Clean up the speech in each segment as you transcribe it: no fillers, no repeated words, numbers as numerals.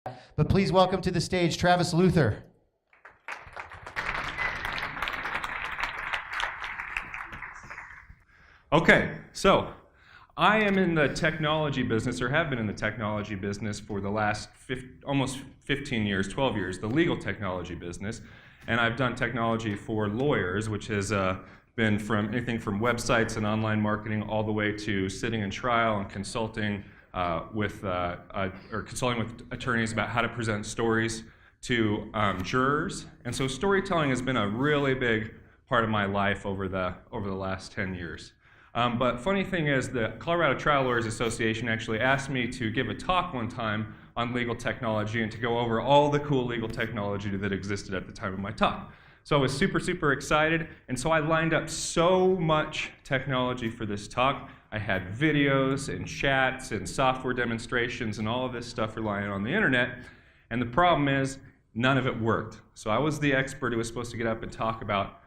But please welcome to the stage Travis Luther. Okay, so I am in the technology business, or have been in the technology business for the last almost 15 years, 12 years, the legal technology business. And I've done technology for lawyers, which has been from anything from websites and online marketing all the way to sitting in trial and consulting with attorneys about how to present stories to jurors. And so storytelling has been a really big part of my life over the last 10 years. But funny thing is, the Colorado Trial Lawyers Association actually asked me to give a talk one time on legal technology and to go over all the cool legal technology that existed at the time of my talk. So I was super, super excited, and so I lined up so much technology for this talk. I had videos and chats and software demonstrations and all of this stuff relying on the internet, and the problem is none of it worked. So I was the expert who was supposed to get up and talk about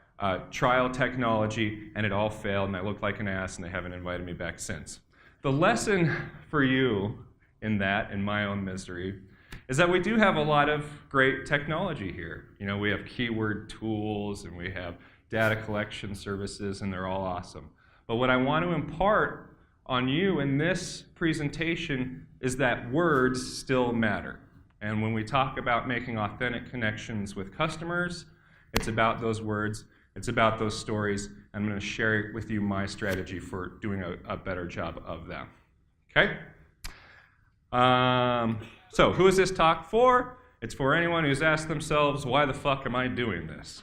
trial technology, and it all failed, and I looked like an ass, and they haven't invited me back since. The lesson for you in that, in my own misery, is that we do have a lot of great technology here. You know, we have keyword tools, and we have data collection services, and they're all awesome. But what I want to impart on you in this presentation is that words still matter. And when we talk about making authentic connections with customers, it's about those words. It's about those stories. I'm going to share with you my strategy for doing a better job of that. Okay? So who is this talk for? It's for anyone who's asked themselves, why the fuck am I doing this?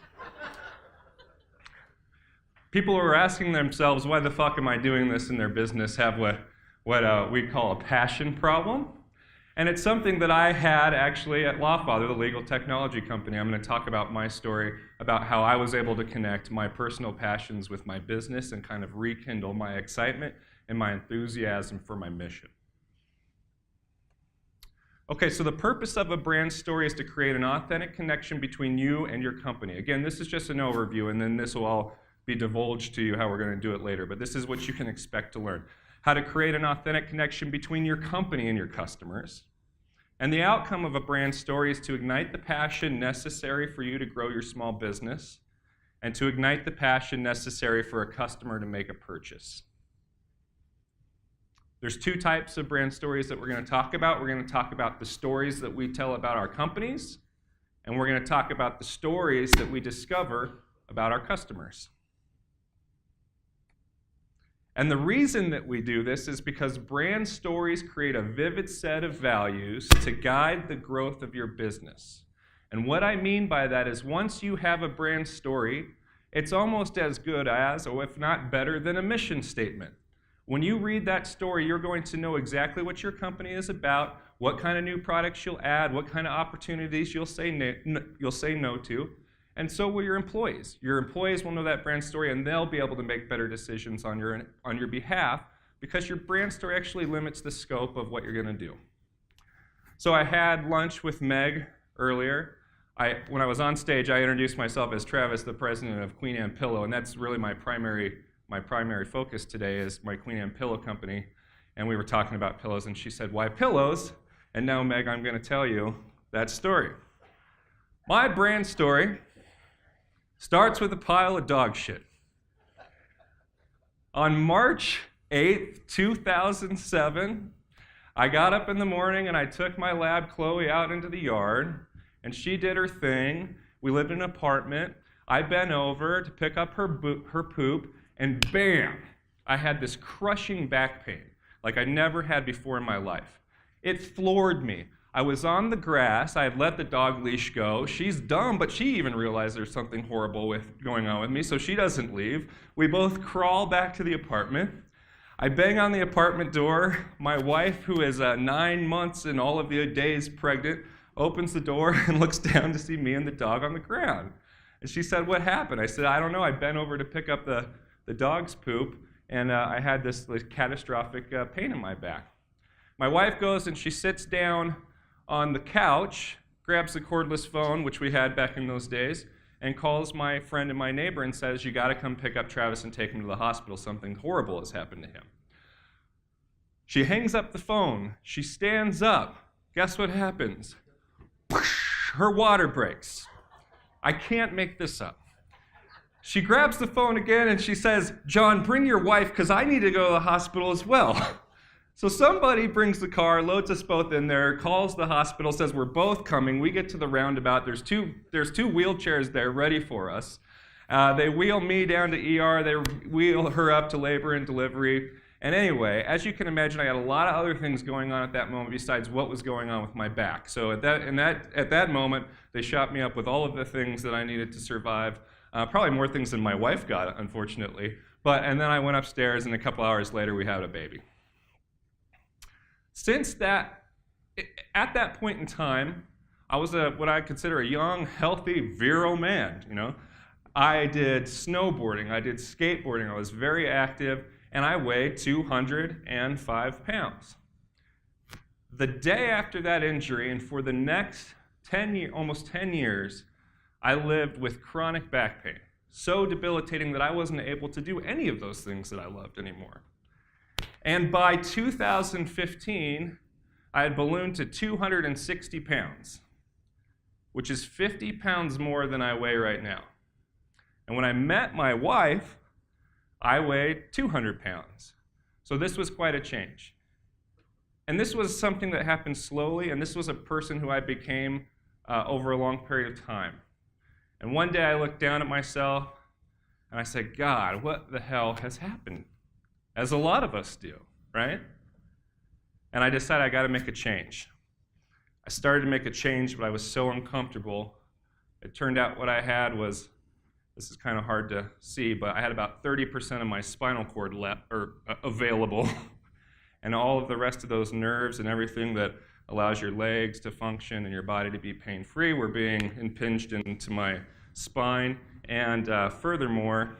People who are asking themselves, why the fuck am I doing this in their business, have what we call a passion problem. And it's something that I had actually at Lawfather, the legal technology company. I'm going to talk about my story, about how I was able to connect my personal passions with my business and kind of rekindle my excitement and my enthusiasm for my mission. Okay, so the purpose of a brand story is to create an authentic connection between you and your company. Again, this is just an overview, and then this will all be divulged to you how we're going to do it later, but this is what you can expect to learn. How to create an authentic connection between your company and your customers. And the outcome of a brand story is to ignite the passion necessary for you to grow your small business and to ignite the passion necessary for a customer to make a purchase. There's two types of brand stories that we're going to talk about. We're going to talk about the stories that we tell about our companies, and we're going to talk about the stories that we discover about our customers. And the reason that we do this is because brand stories create a vivid set of values to guide the growth of your business. And what I mean by that is once you have a brand story, it's almost as good as, or if not better than, a mission statement. When you read that story, you're going to know exactly what your company is about, what kind of new products you'll add, what kind of opportunities you'll say no to. And so will your employees. Your employees will know that brand story, and they'll be able to make better decisions on your behalf because your brand story actually limits the scope of what you're going to do. So I had lunch with Meg earlier. When I was on stage, I introduced myself as Travis, the president of Queen Anne Pillow, and that's really my primary focus today is my Queen Anne Pillow company. And we were talking about pillows, and she said, "Why pillows?" And now, Meg, I'm going to tell you that story. My brand story starts with a pile of dog shit. On March 8th, 2007, I got up in the morning and I took my lab, Chloe, out into the yard, and she did her thing. We lived in an apartment. I bent over to pick up her poop, and bam, I had this crushing back pain like I never had before in my life. It floored me. I was on the grass. I had let the dog leash go. She's dumb, but she even realized there's something horrible going on with me, so she doesn't leave. We both crawl back to the apartment. I bang on the apartment door. My wife, who is 9 months and all of the days pregnant, opens the door and looks down to see me and the dog on the ground. And she said, "What happened?" I said, "I don't know. I bent over to pick up the dog's poop, and I had this catastrophic pain in my back." My wife goes and she sits down on the couch, grabs the cordless phone, which we had back in those days, and calls my friend and my neighbor and says, "You got to come pick up Travis and take him to the hospital. Something horrible has happened to him." She hangs up the phone. She stands up. Guess what happens? Her water breaks. I can't make this up. She grabs the phone again and she says, "John, bring your wife because I need to go to the hospital as well." So somebody brings the car, loads us both in there, calls the hospital, says we're both coming. We get to the roundabout. There's two wheelchairs there ready for us. They wheel me down to ER. They wheel her up to labor and delivery. And anyway, as you can imagine, I had a lot of other things going on at that moment besides what was going on with my back. So at that moment, they shot me up with all of the things that I needed to survive. Probably more things than my wife got, unfortunately. And then I went upstairs, and a couple hours later, we had a baby. Since that, at that point in time, I was what I consider a young, healthy, virile man. I did snowboarding, I did skateboarding, I was very active, and I weighed 205 pounds. The day after that injury, and for the next almost 10 years, I lived with chronic back pain, so debilitating that I wasn't able to do any of those things that I loved anymore. And by 2015, I had ballooned to 260 pounds, which is 50 pounds more than I weigh right now. And when I met my wife, I weighed 200 pounds. So this was quite a change. And this was something that happened slowly, and this was a person who I became over a long period of time. And one day I looked down at myself, and I said, "God, what the hell has happened?" As a lot of us do, right? And I decided I got to make a change. I started to make a change, but I was so uncomfortable. It turned out what I had was, this is kind of hard to see, but I had about 30% of my spinal cord available, and all of the rest of those nerves and everything that allows your legs to function and your body to be pain-free were being impinged into my spine. And furthermore,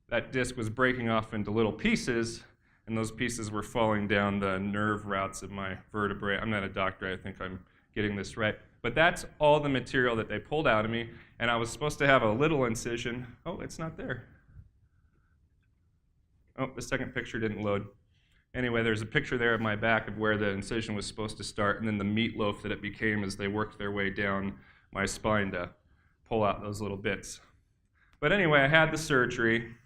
that disc was breaking off into little pieces, and those pieces were falling down the nerve routes of my vertebrae. I'm not a doctor, I think I'm getting this right. But that's all the material that they pulled out of me, and I was supposed to have a little incision. Oh, it's not there. Oh, the second picture didn't load. Anyway, there's a picture there of my back of where the incision was supposed to start, and then the meatloaf that it became as they worked their way down my spine to pull out those little bits. But anyway, I had the surgery,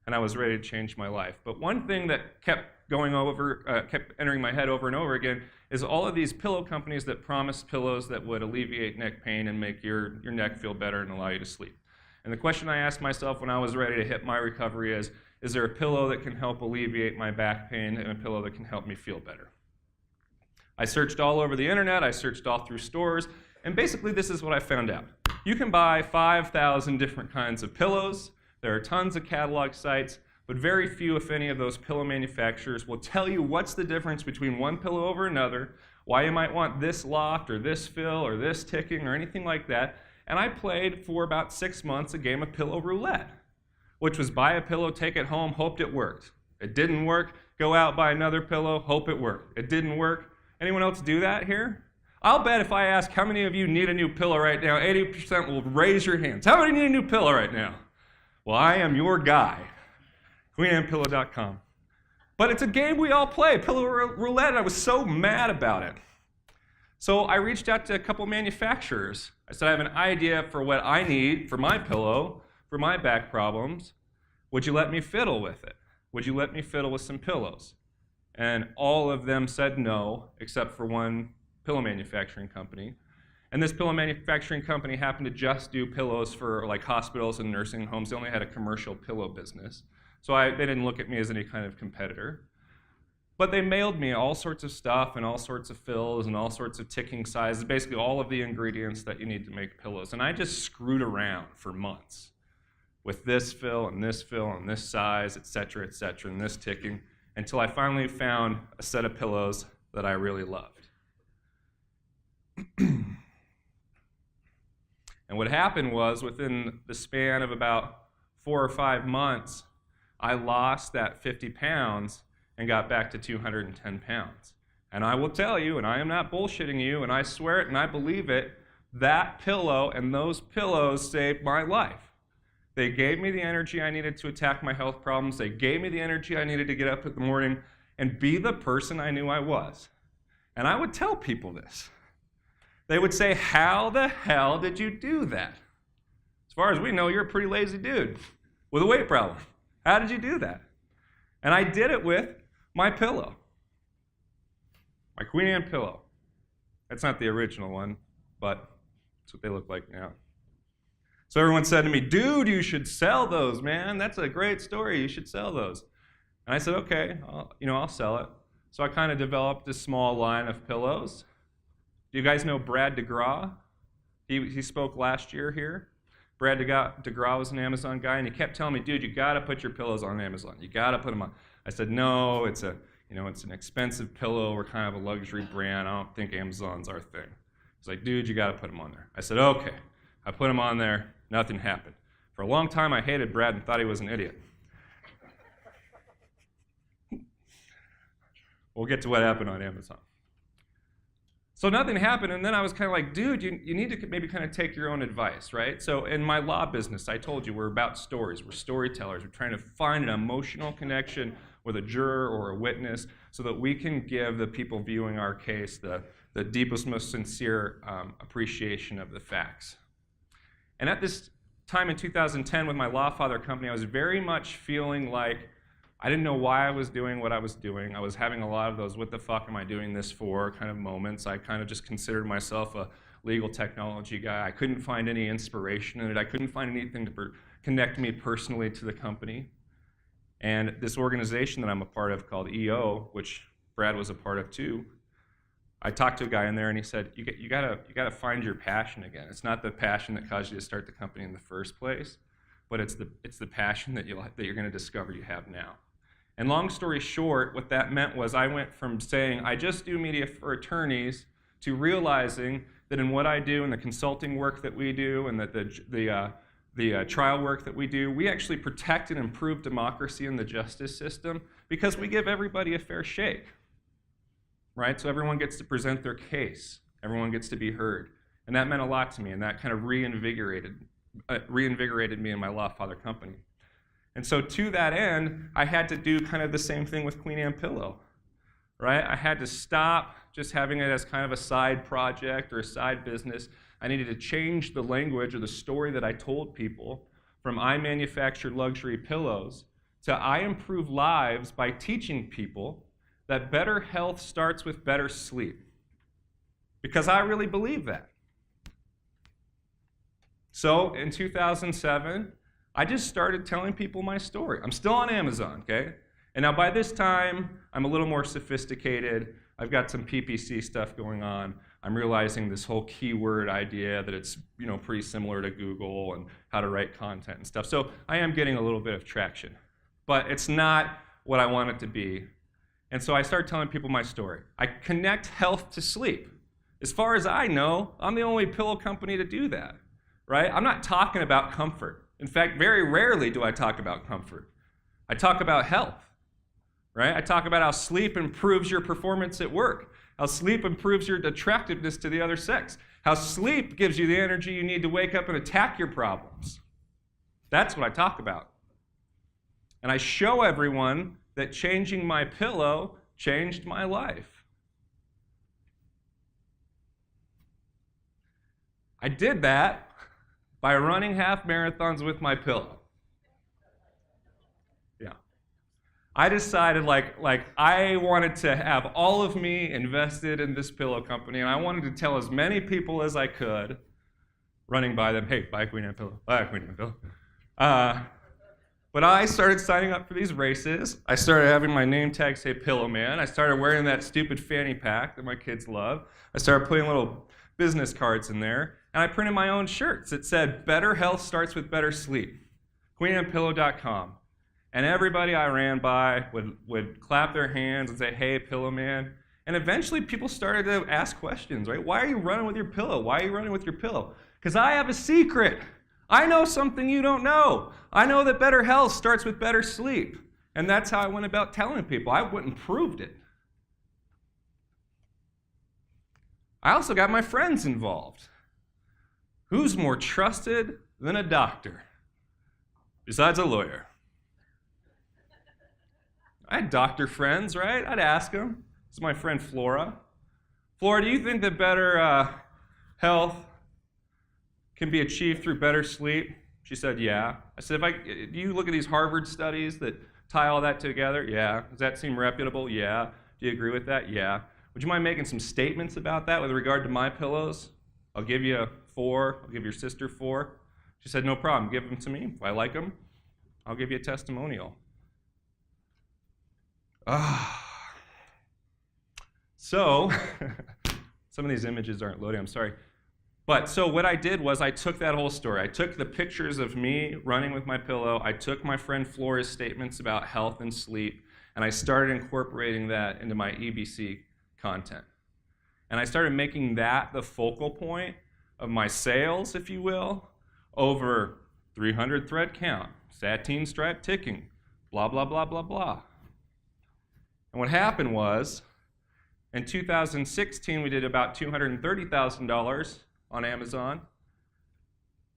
and I was ready to change my life. But one thing that kept entering my head over and over again is all of these pillow companies that promised pillows that would alleviate neck pain and make your neck feel better and allow you to sleep. And the question I asked myself when I was ready to hit my recovery is there a pillow that can help alleviate my back pain and a pillow that can help me feel better? I searched all over the internet, I searched all through stores, and basically this is what I found out. You can buy 5,000 different kinds of pillows. There are tons of catalog sites, but very few, if any, of those pillow manufacturers will tell you what's the difference between one pillow over another, why you might want this loft or this fill or this ticking or anything like that. And I played for about 6 months a game of pillow roulette, which was buy a pillow, take it home, hoped it worked. It didn't work, go out, buy another pillow, hope it worked. It didn't work. Anyone else do that here? I'll bet if I ask how many of you need a new pillow right now, 80% will raise your hands. How many need a new pillow right now? Well, I am your guy. QueenAnnePillow.com. But it's a game we all play, pillow roulette, and I was so mad about it. So I reached out to a couple manufacturers. I said, I have an idea for what I need for my pillow, for my back problems. Would you let me fiddle with it? Would you let me fiddle with some pillows? And all of them said no, except for one pillow manufacturing company. And this pillow manufacturing company happened to just do pillows for like hospitals and nursing homes. They only had a commercial pillow business. So they didn't look at me as any kind of competitor. But they mailed me all sorts of stuff and all sorts of fills and all sorts of ticking sizes, basically all of the ingredients that you need to make pillows. And I just screwed around for months with this fill and this size, et cetera, and this ticking, until I finally found a set of pillows that I really loved. And what happened was, within the span of about 4 or 5 months, I lost that 50 pounds and got back to 210 pounds. And I will tell you, and I am not bullshitting you, and I swear it and I believe it, that pillow and those pillows saved my life. They gave me the energy I needed to attack my health problems. They gave me the energy I needed to get up in the morning and be the person I knew I was. And I would tell people this. They would say, how the hell did you do that? As far as we know, you're a pretty lazy dude with a weight problem. How did you do that? And I did it with my pillow, my Queen Anne pillow. That's not the original one, but that's what they look like now. So everyone said to me, dude, you should sell those, man. That's a great story. You should sell those. And I said, okay, I'll sell it. So I kind of developed a small line of pillows. Do you guys know Brad DeGraw? He spoke last year here. Brad DeGraw was an Amazon guy, and he kept telling me, dude, you got to put your pillows on Amazon. You got to put them on. I said, no, it's an expensive pillow. We're kind of a luxury brand. I don't think Amazon's our thing. He's like, dude, you got to put them on there. I said, okay. I put them on there. Nothing happened. For a long time, I hated Brad and thought he was an idiot. We'll get to what happened on Amazon. So nothing happened, and then I was kind of like, dude, you need to maybe kind of take your own advice, right? So in my law business, I told you we're about stories. We're storytellers. We're trying to find an emotional connection with a juror or a witness so that we can give the people viewing our case the deepest, most sincere appreciation of the facts. And at this time in 2010 with my Law Father company, I was very much feeling like I didn't know why I was doing what I was doing. I was having a lot of those, what the fuck am I doing this for kind of moments. I kind of just considered myself a legal technology guy. I couldn't find any inspiration in it. I couldn't find anything to connect me personally to the company. And this organization that I'm a part of called EO, which Brad was a part of too, I talked to a guy in there and he said, you gotta find your passion again. It's not the passion that caused you to start the company in the first place, but it's the passion that you're gonna discover you have now. And long story short, what that meant was I went from saying, I just do media for attorneys, to realizing that in what I do and the consulting work that we do and that the trial work that we do, we actually protect and improve democracy in the justice system because we give everybody a fair shake, right? So everyone gets to present their case. Everyone gets to be heard. And that meant a lot to me, and that kind of reinvigorated me in my Law Father company. And so to that end, I had to do kind of the same thing with Queen Anne Pillow, right? I had to stop just having it as kind of a side project or a side business. I needed to change the language or the story that I told people from I manufacture luxury pillows to I improve lives by teaching people that better health starts with better sleep. Because I really believe that. So in 2007, I just started telling people my story. I'm still on Amazon, okay? And now by this time, I'm a little more sophisticated. I've got some PPC stuff going on. I'm realizing this whole keyword idea that it's pretty similar to Google and how to write content and stuff. So I am getting a little bit of traction. But it's not what I want it to be. And so I started telling people my story. I connect health to sleep. As far as I know, I'm the only pillow company to do that, right? I'm not talking about comfort. In fact, very rarely do I talk about comfort. I talk about health, right? I talk about how sleep improves your performance at work, how sleep improves your attractiveness to the other sex, how sleep gives you the energy you need to wake up and attack your problems. That's what I talk about. And I show everyone that changing my pillow changed my life. I did that by running half marathons with my pillow. Yeah. I decided like I wanted to have all of me invested in this pillow company, and I wanted to tell as many people as I could, running by them, hey, buy Queen Anne Pillow, buy Queen Anne Pillow. But I started signing up for these races. I started having my name tag say Pillow Man. I started wearing that stupid fanny pack that my kids love. I started putting little business cards in there. And I printed my own shirts that said, better health starts with better sleep, queenandpillow.com. And everybody I ran by would clap their hands and say, hey, Pillow Man. And eventually people started to ask questions, right? Why are you running with your pillow? Why are you running with your pillow? Because I have a secret. I know something you don't know. I know that better health starts with better sleep. And that's how I went about telling people. I went and proved it. I also got my friends involved. Who's more trusted than a doctor, besides a lawyer? I had doctor friends, right? I'd ask them. This is my friend Flora. Flora, do you think that better health can be achieved through better sleep? She said, yeah. I said, do you look at these Harvard studies that tie all that together? Yeah. Does that seem reputable? Yeah. Do you agree with that? Yeah. Would you mind making some statements about that with regard to my pillows? I'll give you 4. I'll give your sister 4. She said, no problem. Give them to me. If I like them, I'll give you a testimonial. So, some of these images aren't loading, I'm sorry. But so what I did was I took that whole story. I took the pictures of me running with my pillow. I took my friend Flora's statements about health and sleep, and I started incorporating that into my EBC content. And I started making that the focal point of my sales, if you will, over 300 thread count, sateen stripe ticking, blah, blah, blah, blah, blah. And what happened was, in 2016, we did about $230,000 on Amazon.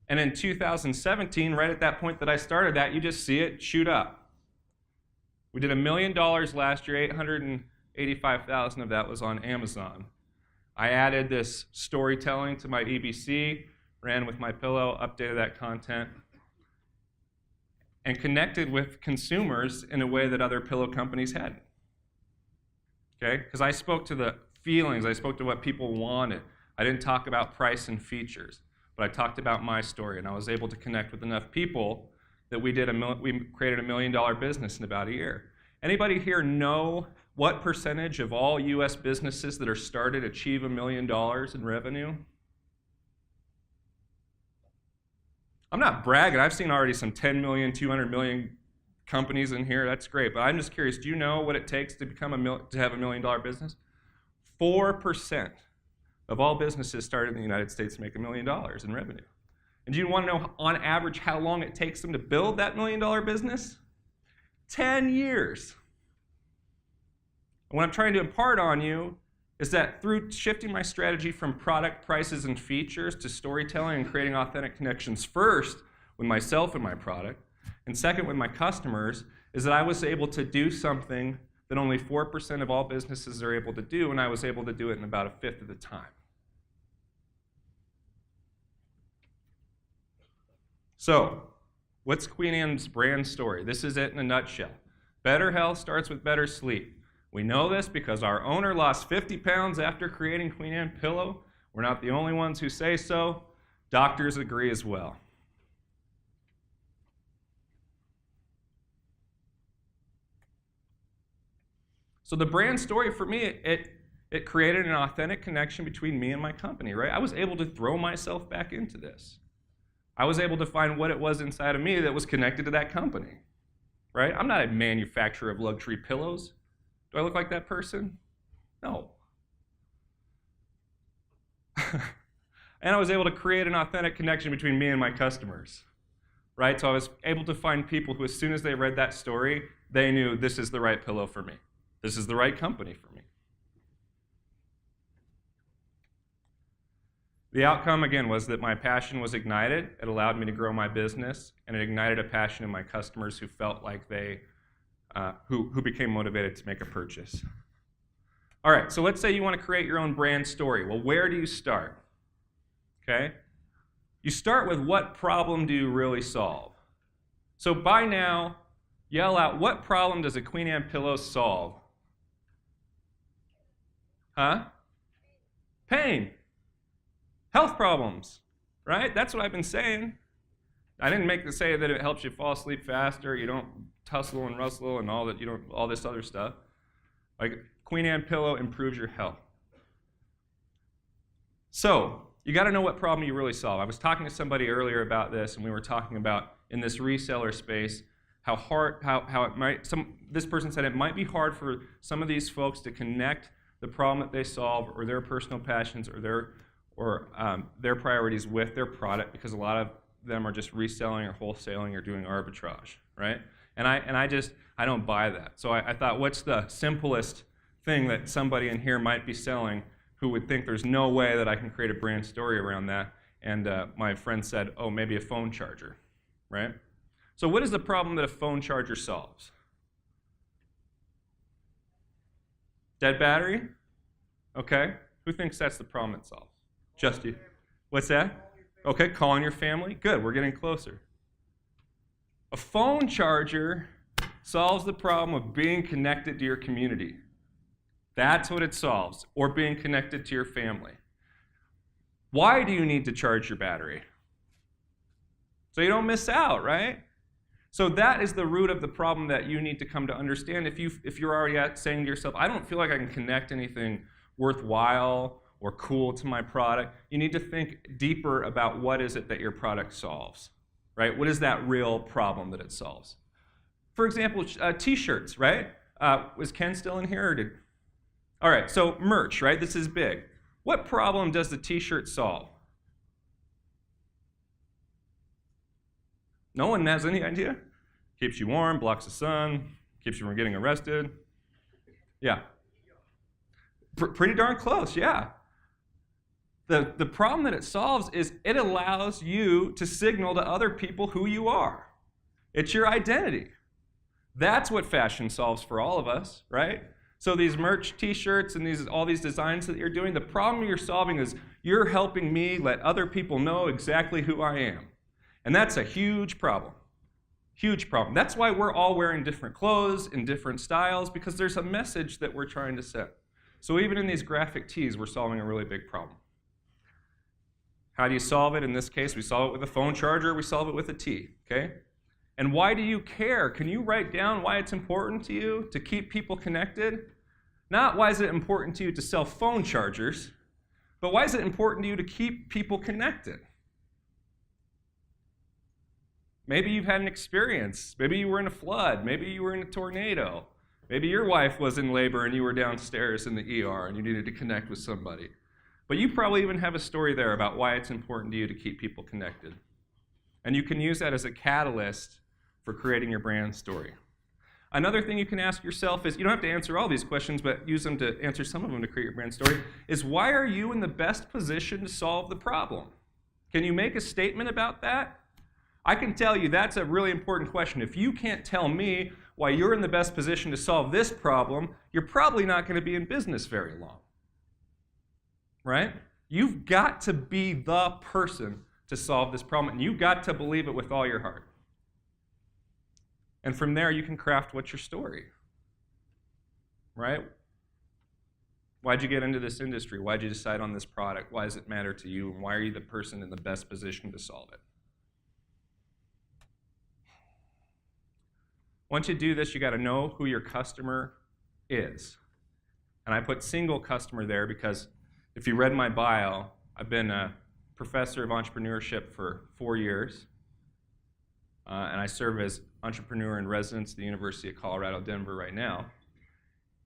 And in 2017, right at that point that I started that, you just see it shoot up. We did $1 million last year, 885,000 of that was on Amazon. I added this storytelling to my EBC, ran with my pillow, updated that content, and connected with consumers in a way that other pillow companies hadn't. Okay? Because I spoke to the feelings, I spoke to what people wanted. I didn't talk about price and features, but I talked about my story, and I was able to connect with enough people that we created $1 million business in about a year. Anybody here know what percentage of all U.S. businesses that are started achieve $1 million in revenue? I'm not bragging. I've seen already some 10 million, 200 million companies in here. That's great. But I'm just curious, do you know what it takes to become to have $1 million business? 4% of all businesses started in the United States make $1 million in revenue. And do you want to know, on average, how long it takes them to build that $1 million business? 10 years. And what I'm trying to impart on you is that through shifting my strategy from product, prices, and features to storytelling and creating authentic connections first with myself and my product, and second with my customers, is that I was able to do something that only 4% of all businesses are able to do, and I was able to do it in about 1/5 of the time. So, what's Queen Anne's brand story? This is it in a nutshell. Better health starts with better sleep. We know this because our owner lost 50 pounds after creating Queen Anne Pillow. We're not the only ones who say so. Doctors agree as well. So the brand story for me, it created an authentic connection between me and my company, right? I was able to throw myself back into this. I was able to find what it was inside of me that was connected to that company, right? I'm not a manufacturer of luxury pillows. Do I look like that person? No. And I was able to create an authentic connection between me and my customers, right? So I was able to find people who, as soon as they read that story, they knew this is the right pillow for me. This is the right company for me. The outcome, again, was that my passion was ignited. It allowed me to grow my business, and it ignited a passion in my customers who felt like they, who became motivated to make a purchase. All right, so let's say you want to create your own brand story. Well, where do you start? Okay? You start with, what problem do you really solve? So by now, yell out, what problem does a Queen Anne pillow solve? Huh? Pain. Health problems, right? That's what I've been saying. I didn't make the say that it helps you fall asleep faster, you don't tussle and rustle and all that, you don't, all this other stuff. Like, Queen Anne pillow improves your health. So, you got to know what problem you really solve. I was talking to somebody earlier about this, and we were talking about, in this reseller space, how hard, how it might, this person said it might be hard for some of these folks to connect the problem that they solve, or their personal passions, or their priorities with their product, because a lot of them are just reselling or wholesaling or doing arbitrage, right? And I don't buy that. So I thought, what's the simplest thing that somebody in here might be selling who would think there's no way that I can create a brand story around that? And my friend said, oh, maybe a phone charger, right? So what is the problem that a phone charger solves? Dead battery? Okay. Who thinks that's the problem it solves? Just you. What's that? Okay, calling your family. Good, we're getting closer. A phone charger solves the problem of being connected to your community. That's what it solves, or being connected to your family. Why do you need to charge your battery? So you don't miss out, right? So that is the root of the problem that you need to come to understand. If you're already saying to yourself, I don't feel like I can connect anything worthwhile or cool to my product, you need to think deeper about what is it that your product solves, right? What is that real problem that it solves? For example, t-shirts, right? Was Ken still in here? All right, so merch, right? This is big. What problem does the t-shirt solve? No one has any idea? Keeps you warm, blocks the sun, keeps you from getting arrested. Yeah. Pretty darn close, yeah. The problem that it solves is it allows you to signal to other people who you are. It's your identity. That's what fashion solves for all of us, right? So these merch t-shirts and all these designs that you're doing, the problem you're solving is you're helping me let other people know exactly who I am. And that's a huge problem. Huge problem. That's why we're all wearing different clothes in different styles, because there's a message that we're trying to send. So even in these graphic tees, we're solving a really big problem. How do you solve it? In this case, we solve it with a phone charger, we solve it with a tee, okay? And why do you care? Can you write down why it's important to you to keep people connected? Not why is it important to you to sell phone chargers, but why is it important to you to keep people connected? Maybe you've had an experience. Maybe you were in a flood. Maybe you were in a tornado. Maybe your wife was in labor and you were downstairs in the ER and you needed to connect with somebody. But you probably even have a story there about why it's important to you to keep people connected. And you can use that as a catalyst for creating your brand story. Another thing you can ask yourself is, you don't have to answer all these questions, but use them to answer some of them to create your brand story, is why are you in the best position to solve the problem? Can you make a statement about that? I can tell you that's a really important question. If you can't tell me why you're in the best position to solve this problem, you're probably not going to be in business very long. Right? You've got to be the person to solve this problem, and you've got to believe it with all your heart. And from there, you can craft what's your story. Right? Why'd you get into this industry? Why'd you decide on this product? Why does it matter to you? And why are you the person in the best position to solve it? Once you do this, you got to know who your customer is. And I put single customer there because if you read my bio, I've been a professor of entrepreneurship for 4 years. And I serve as entrepreneur in residence at the University of Colorado, Denver right now.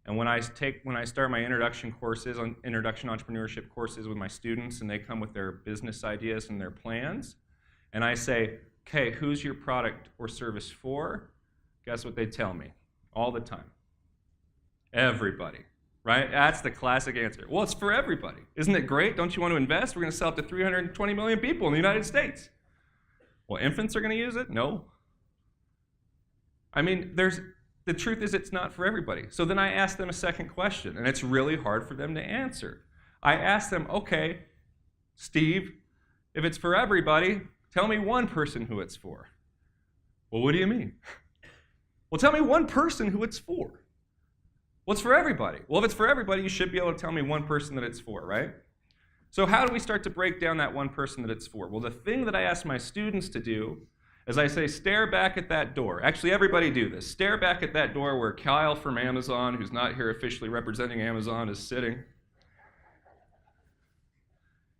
And when I start my introduction entrepreneurship courses with my students, and they come with their business ideas and their plans, and I say, okay, who's your product or service for? Guess what they tell me all the time? Everybody, right? That's the classic answer. Well, it's for everybody. Isn't it great? Don't you want to invest? We're going to sell it to 320 million people in the United States. Well, infants are going to use it? No. I mean, the truth is it's not for everybody. So then I ask them a second question, and it's really hard for them to answer. I ask them, okay, Steve, if it's for everybody, tell me one person who it's for. Well, what do you mean? Well, tell me one person who it's for. Well, it's for everybody. Well, if it's for everybody, you should be able to tell me one person that it's for, right? So how do we start to break down that one person that it's for? Well, the thing that I ask my students to do is I say, stare back at that door. Actually, everybody do this. Stare back at that door where Kyle from Amazon, who's not here officially representing Amazon, is sitting.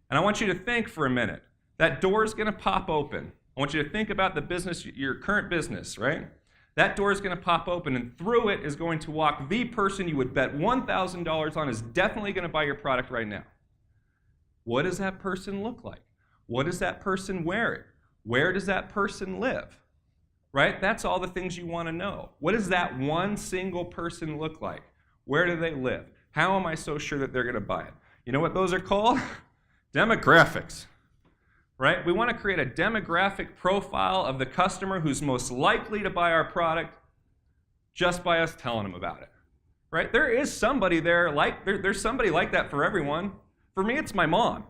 And I want you to think for a minute. That door is going to pop open. I want you to think about the business, your current business, right? That door is going to pop open, and through it is going to walk the person you would bet $1,000 on is definitely going to buy your product right now. What does that person look like? What does that person wear? Where does that person live? Right? That's all the things you want to know. What does that one single person look like? Where do they live? How am I so sure that they're going to buy it? You know what those are called? Demographics. Right? We want to create a demographic profile of the customer who's most likely to buy our product just by us telling them about it. Right? There is somebody there, there's somebody like that for everyone. For me, it's my mom.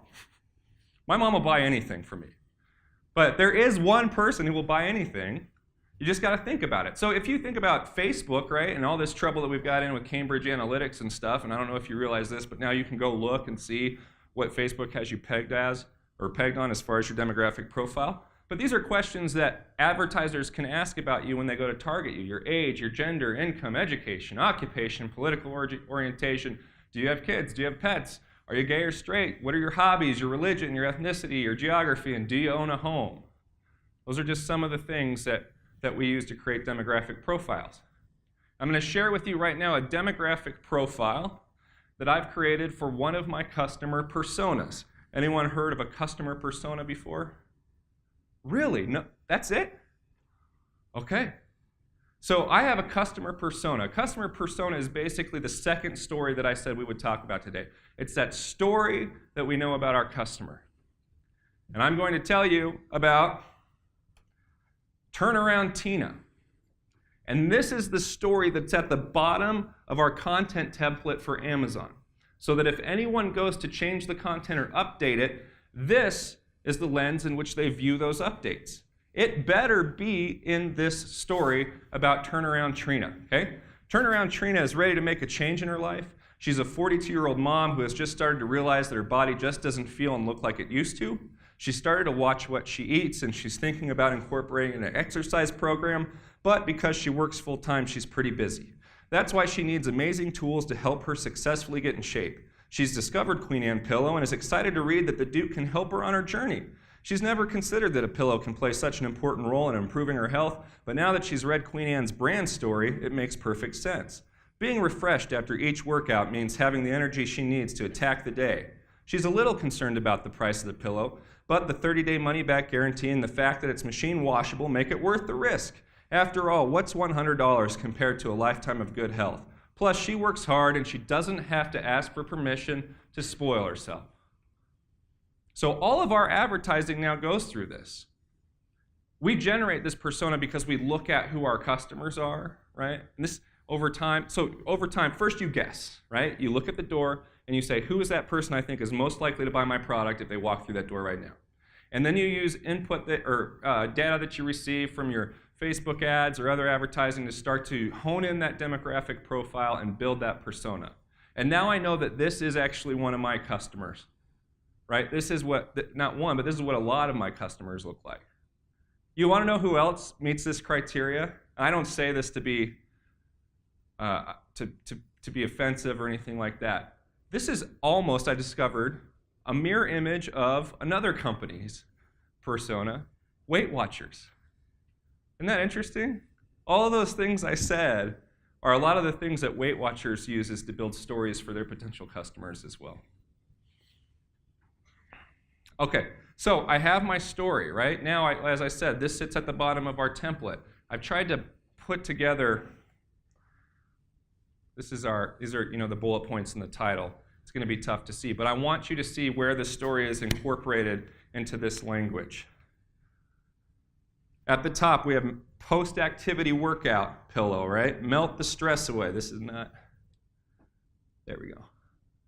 My mom will buy anything for me. But there is one person who will buy anything. You just got to think about it. So if you think about Facebook, right, and all this trouble that we've got in with Cambridge Analytics and stuff, and I don't know if you realize this, but now you can go look and see what Facebook has you pegged on as far as your demographic profile. But these are questions that advertisers can ask about you when they go to target you. Your age, your gender, income, education, occupation, political orientation. Do you have kids? Do you have pets? Are you gay or straight? What are your hobbies, your religion, your ethnicity, your geography, and do you own a home? Those are just some of the things that we use to create demographic profiles. I'm going to share with you right now a demographic profile that I've created for one of my customer personas. Anyone heard of a customer persona before? Really? No, that's it? Okay. So I have a customer persona. A customer persona is basically the second story that I said we would talk about today. It's that story that we know about our customer. And I'm going to tell you about Turnaround Tina. And this is the story that's at the bottom of our content template for Amazon. So that if anyone goes to change the content or update it, this is the lens in which they view those updates. It better be in this story about Turnaround Trina, okay? Turnaround Trina is ready to make a change in her life. She's a 42-year-old mom who has just started to realize that her body just doesn't feel and look like it used to. She started to watch what she eats, and she's thinking about incorporating an exercise program, but because she works full-time, she's pretty busy. That's why she needs amazing tools to help her successfully get in shape. She's discovered Queen Anne Pillow and is excited to read that the Duke can help her on her journey. She's never considered that a pillow can play such an important role in improving her health, but now that she's read Queen Anne's brand story, it makes perfect sense. Being refreshed after each workout means having the energy she needs to attack the day. She's a little concerned about the price of the pillow, but the 30-day money-back guarantee and the fact that it's machine washable make it worth the risk. After all, what's $100 compared to a lifetime of good health? Plus, she works hard and she doesn't have to ask for permission to spoil herself. So all of our advertising now goes through this. We generate this persona because we look at who our customers are, right? And this over time, first you guess, right? You look at the door and you say, who is that person I think is most likely to buy my product if they walk through that door right now? And then you use input data that you receive from your Facebook ads or other advertising to start to hone in that demographic profile and build that persona. And now I know that this is actually one of my customers, right? This is what, not one, but this is what a lot of my customers look like. You want to know who else meets this criteria? I don't say this to be offensive or anything like that. This is almost, I discovered, a mirror image of another company's persona, Weight Watchers. Isn't that interesting? All of those things I said are a lot of the things that Weight Watchers uses to build stories for their potential customers as well. Okay, so I have my story, right? Now, as I said, this sits at the bottom of our template. I've tried to put together, these are the bullet points in the title. It's going to be tough to see, but I want you to see where the story is incorporated into this language. At the top, we have post-activity workout pillow, right? Melt the stress away. This is not, there we go.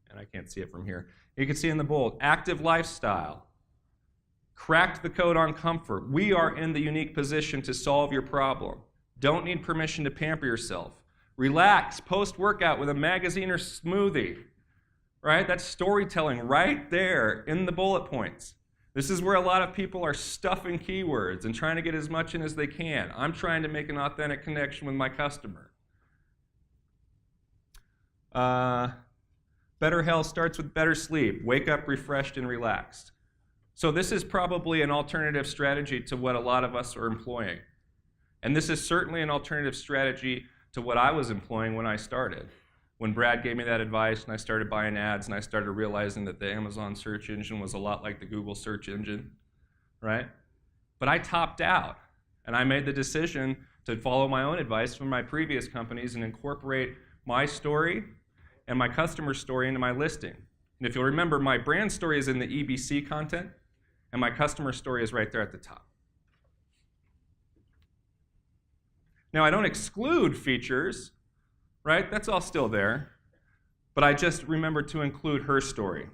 And I can't see it from here. You can see in the bold, active lifestyle. Cracked the code on comfort. We are in the unique position to solve your problem. Don't need permission to pamper yourself. Relax post-workout with a magazine or smoothie, right? That's storytelling right there in the bullet points. This is where a lot of people are stuffing keywords and trying to get as much in as they can. I'm trying to make an authentic connection with my customer. Better health starts with better sleep. Wake up refreshed and relaxed. So this is probably an alternative strategy to what a lot of us are employing. And this is certainly an alternative strategy to what I was employing when I started. When Brad gave me that advice and I started buying ads and I started realizing that the Amazon search engine was a lot like the Google search engine, right? But I topped out and I made the decision to follow my own advice from my previous companies and incorporate my story and my customer story into my listing. And if you'll remember, my brand story is in the EBC content and my customer story is right there at the top. Now, I don't exclude features, right? That's all still there. But I just remembered to include her story.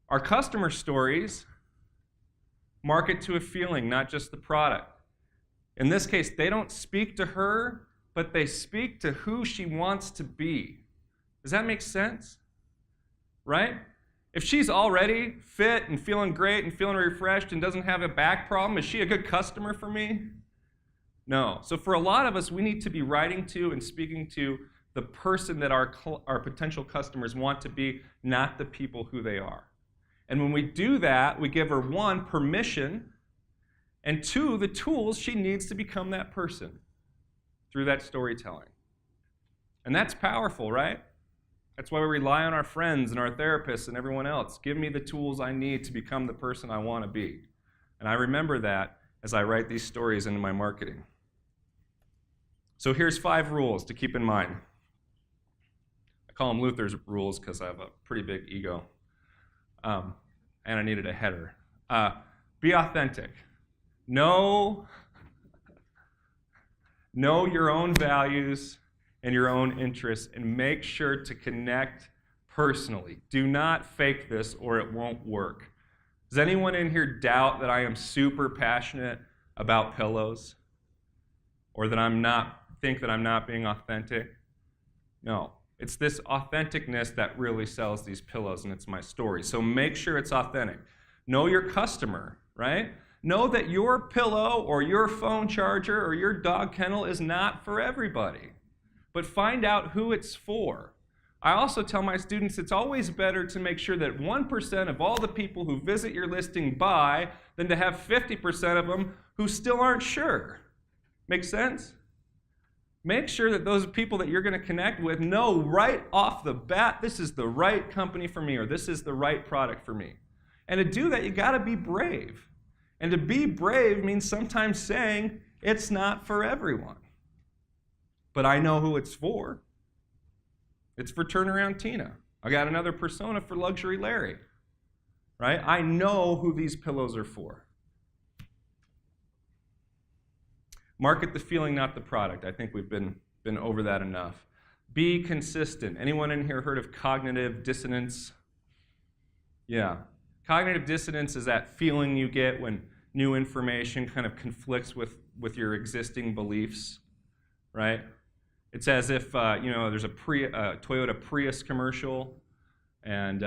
Our customer stories market to a feeling, not just the product. In this case, they don't speak to her, but they speak to who she wants to be. Does that make sense? Right? If she's already fit and feeling great and feeling refreshed and doesn't have a back problem, is she a good customer for me? No. So for a lot of us, we need to be writing to and speaking to the person that our potential customers want to be, not the people who they are. And when we do that, we give her, one, permission, and two, the tools she needs to become that person through that storytelling. And that's powerful, right? That's why we rely on our friends and our therapists and everyone else. Give me the tools I need to become the person I want to be. And I remember that as I write these stories into my marketing. So here's 5 rules to keep in mind. I call them Luther's rules because I have a pretty big ego. And I needed a header. Be authentic. Know your own values and your own interests, and make sure to connect personally. Do not fake this or it won't work. Does anyone in here doubt that I am super passionate about pillows? Or that think that I'm not being authentic? No. It's this authenticness that really sells these pillows, and it's my story. So make sure it's authentic. Know your customer, right? Know that your pillow or your phone charger or your dog kennel is not for everybody. But find out who it's for. I also tell my students it's always better to make sure that 1% of all the people who visit your listing buy than to have 50% of them who still aren't sure. Make sense? Make sure that those people that you're going to connect with know right off the bat, this is the right company for me, or this is the right product for me. And to do that, you got to be brave. And to be brave means sometimes saying, it's not for everyone. But I know who it's for. It's for Turnaround Tina. I got another persona for Luxury Larry. Right? I know who these pillows are for. Market the feeling, not the product. I think we've been over that enough. Be consistent. Anyone in here heard of cognitive dissonance? Yeah. Cognitive dissonance is that feeling you get when new information kind of conflicts with your existing beliefs, right? It's as if, there's a Toyota Prius commercial, and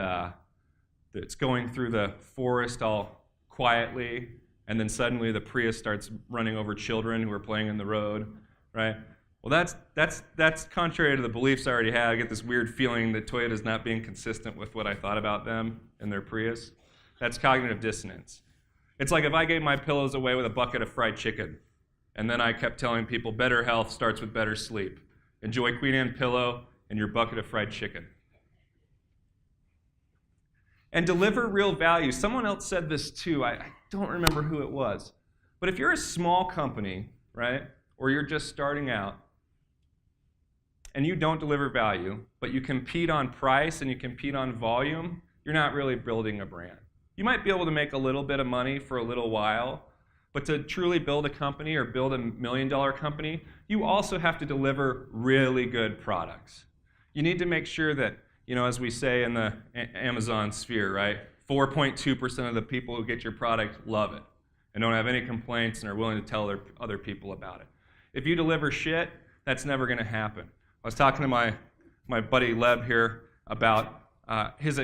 it's going through the forest all quietly, and then suddenly the Prius starts running over children who are playing in the road, right? Well, that's contrary to the beliefs I already had. I get this weird feeling that Toyota's not being consistent with what I thought about them and their Prius. That's cognitive dissonance. It's like if I gave my pillows away with a bucket of fried chicken, and then I kept telling people better health starts with better sleep. Enjoy Queen Anne pillow and your bucket of fried chicken. And deliver real value. Someone else said this too. I don't remember who it was. But if you're a small company, right, or you're just starting out, and you don't deliver value, but you compete on price and you compete on volume, you're not really building a brand. You might be able to make a little bit of money for a little while, but to truly build a company or build $1 million company, you also have to deliver really good products. You need to make sure that, as we say in the Amazon sphere, right, 4.2% of the people who get your product love it and don't have any complaints and are willing to tell other people about it. If you deliver shit, that's never going to happen. I was talking to my buddy Leb here about his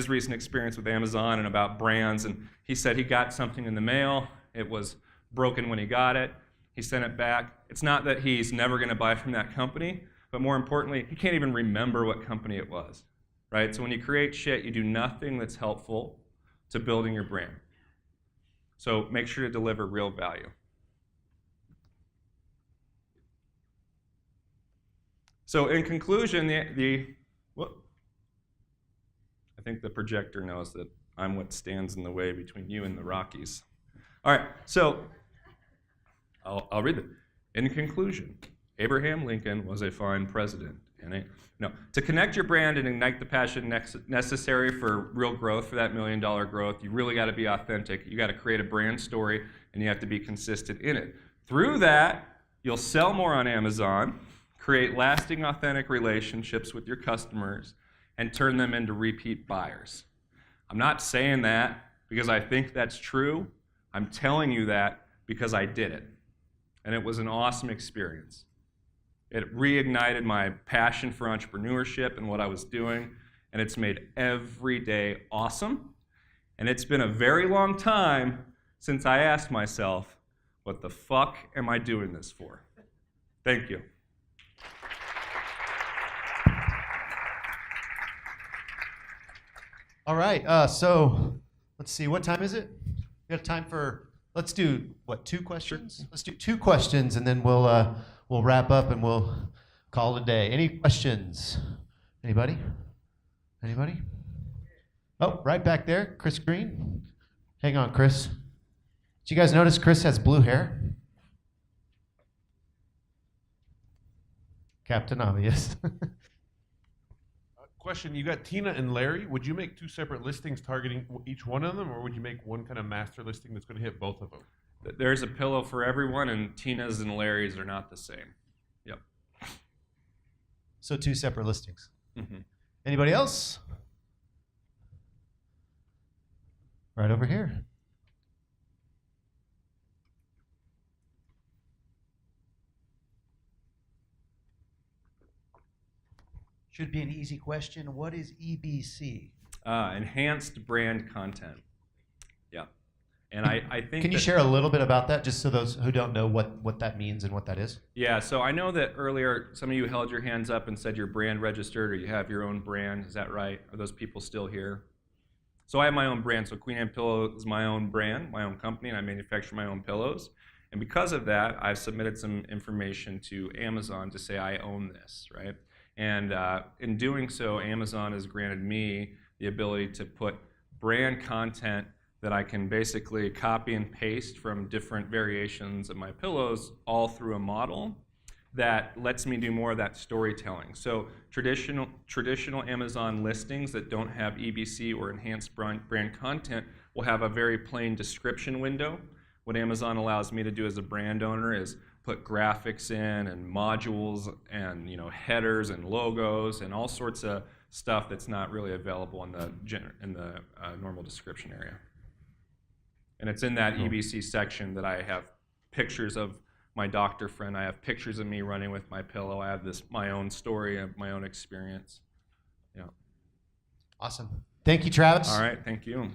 recent experience with Amazon and about brands, and he said he got something in the mail. It was broken when he got it. He sent it back. It's not that he's never going to buy from that company, but more importantly, he can't even remember what company it was, right? So when you create shit, you do nothing that's helpful to building your brand. So make sure to deliver real value. So in conclusion, I think the projector knows that I'm what stands in the way between you and the Rockies. All right, so I'll read it. In conclusion, Abraham Lincoln was a fine president. To connect your brand and ignite the passion necessary for real growth, for that $1 million growth, you really got to be authentic. You got to create a brand story, and you have to be consistent in it. Through that, you'll sell more on Amazon, create lasting, authentic relationships with your customers, and turn them into repeat buyers. I'm not saying that because I think that's true. I'm telling you that because I did it. And it was an awesome experience. It reignited my passion for entrepreneurship and what I was doing, and it's made every day awesome. And it's been a very long time since I asked myself, what the fuck am I doing this for? Thank you. All right, so let's see, what time is it? We got time for, let's do, what, 2 questions? Let's do 2 questions, and then we'll wrap up and we'll call it a day. Any questions? Anybody? Anybody? Oh, right back there, Chris Green. Hang on, Chris. Did you guys notice Chris has blue hair? Captain Obvious. Question, you got Tina and Larry. Would you make 2 separate listings targeting each one of them, or would you make one kind of master listing that's going to hit both of them? There's a pillow for everyone, and Tina's and Larry's are not the same. Yep. So 2 separate listings. Mm-hmm. Anybody else? Right over here. Should be an easy question. What is EBC? Enhanced brand content. Yeah. And I think Can you share a little bit about that, just so those who don't know what that means and what that is? Yeah, so I know that earlier some of you held your hands up and said you're brand registered or you have your own brand. Is that right? Are those people still here? So I have my own brand. So Queen Anne Pillow is my own brand, my own company, and I manufacture my own pillows. And because of that, I've submitted some information to Amazon to say I own this, right? And in doing so, Amazon has granted me the ability to put brand content that I can basically copy and paste from different variations of my pillows all through a model that lets me do more of that storytelling. So traditional Amazon listings that don't have EBC or enhanced brand content will have a very plain description window. What Amazon allows me to do as a brand owner is put graphics in and modules and headers and logos and all sorts of stuff that's not really available in the normal description area. And it's in that EBC section that I have pictures of my doctor friend. I have pictures of me running with my pillow. I have my own story, my own experience. Yeah. Awesome. Thank you, Travis. All right. Thank you.